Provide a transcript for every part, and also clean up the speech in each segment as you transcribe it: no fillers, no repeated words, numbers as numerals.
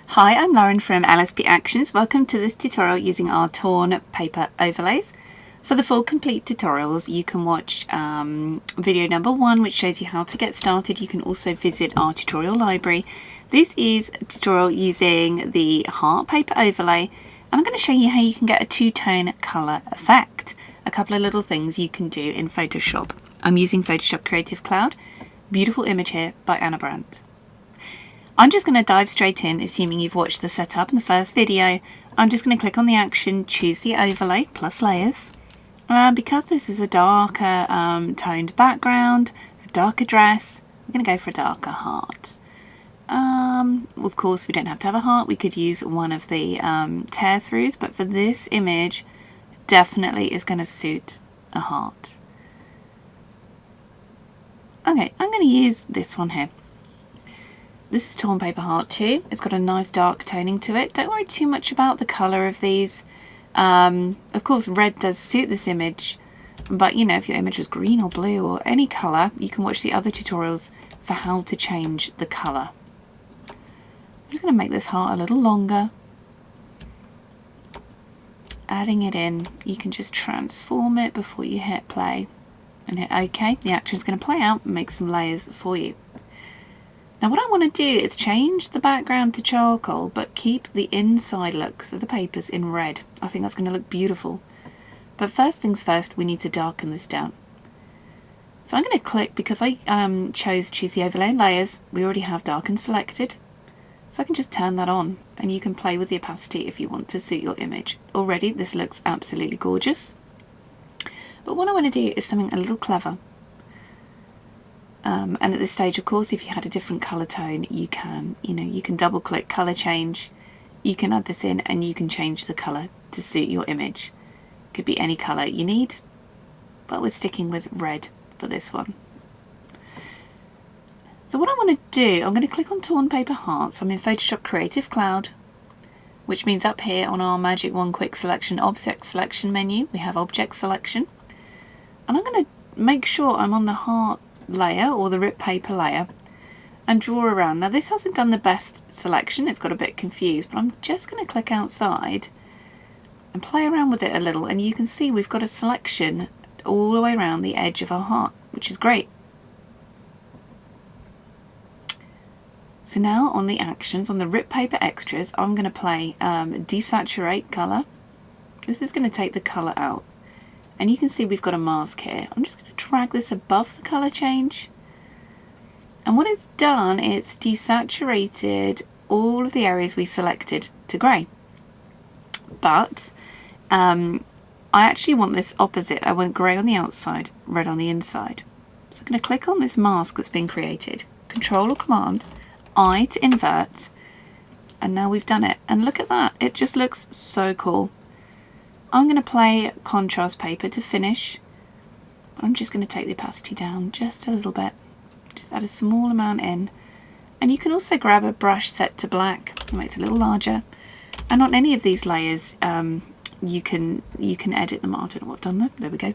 Hi, I'm Lauren from LSP Actions. Welcome to this tutorial using our torn paper overlays. For the full complete tutorials, you can watch video number 1, which shows you how to get started. You can also visit our tutorial library. This is a tutorial using the heart paper overlay, and I'm going to show you how you can get a two-tone colour effect. A couple of little things you can do in Photoshop. I'm using Photoshop Creative Cloud. Beautiful image here by Anna Brandt. I'm just going to dive straight in, assuming you've watched the setup in the first video. I'm just going to click on the action, choose the overlay plus layers. Because this is a darker toned background, a darker dress, we're going to go for a darker heart. Of course, we don't have to have a heart. We could use one of the tear throughs, but for this image, definitely is going to suit a heart. Okay, I'm going to use this one here. This is Torn Paper Heart 2. It's got a nice dark toning to it. Don't worry too much about the colour of these. Of course, red does suit this image, but you know, if your image was green or blue or any colour, you can watch the other tutorials for how to change the colour. I'm just going to make this heart a little longer. Adding it in, you can just transform it before you hit play and hit OK. The action is going to play out and make some layers for you. Now what I want to do is change the background to charcoal, but keep the inside looks of the papers in red. I think that's going to look beautiful. But first things first, we need to darken this down. So I'm going to click, because I chose choose the overlay and layers, we already have darken selected. So I can just turn that on, and you can play with the opacity if you want to suit your image. Already this looks absolutely gorgeous. But what I want to do is something a little clever. And at this stage, of course, if you had a different colour tone, you can double click colour change. You can add this in and you can change the colour to suit your image. Could be any colour you need, but we're sticking with red for this one. So what I want to do, I'm going to click on Torn Paper Hearts. I'm in Photoshop Creative Cloud, which means up here on our Magic Wand Quick Selection Object Selection menu, we have Object Selection. And I'm going to make sure I'm on the heart layer or the rip paper layer and draw around. Now this hasn't done the best selection, it's got a bit confused, but I'm just going to click outside and play around with it a little, and you can see we've got a selection all the way around the edge of our heart, which is great. So now on the actions, on the rip paper extras, I'm going to play desaturate colour. This is going to take the colour out. And you can see we've got a mask here. I'm just going to drag this above the colour change. And what it's done, it's desaturated all of the areas we selected to grey. But I actually want this opposite. I want grey on the outside, red on the inside. So I'm going to click on this mask that's been created. Control or Command I to invert. And now we've done it. And look at that. It just looks so cool. I'm going to play contrast paper to finish. I'm just going to take the opacity down just a little bit. Just add a small amount in. And you can also grab a brush set to black. It makes it a little larger. And on any of these layers, you can edit them. I don't know what I've done there. There we go.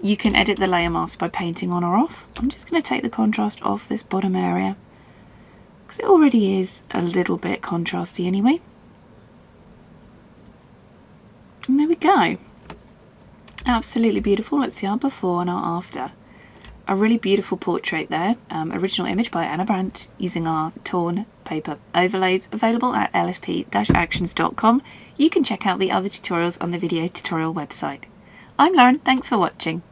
You can edit the layer mask by painting on or off. I'm just going to take the contrast off this bottom area, because it already is a little bit contrasty anyway. And there we go. Absolutely beautiful. Let's see our before and our after. A really beautiful portrait there. Original image by Anna Brandt using our torn paper overlays, available at lsp-actions.com. You can check out the other tutorials on the video tutorial website. I'm Lauren. Thanks for watching.